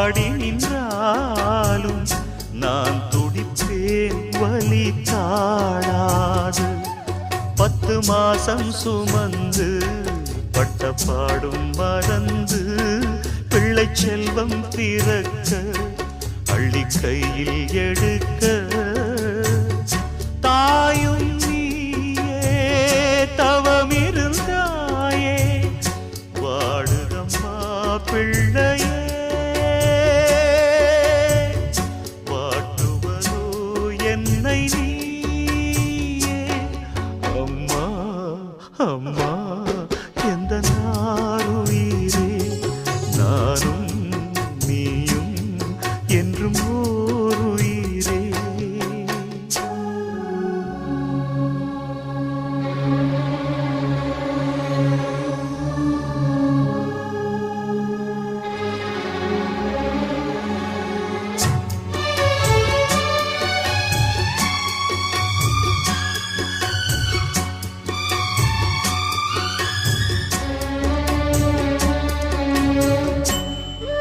பாடி நின்றாலும் நான் துடிப்பேன் வலி தாழாது. 10 மாசம் சுமந்து பட்ட பாடும் மறந்து பிள்ளை செல்வம் பிறக்க அள்ளி கையில் எடுக்க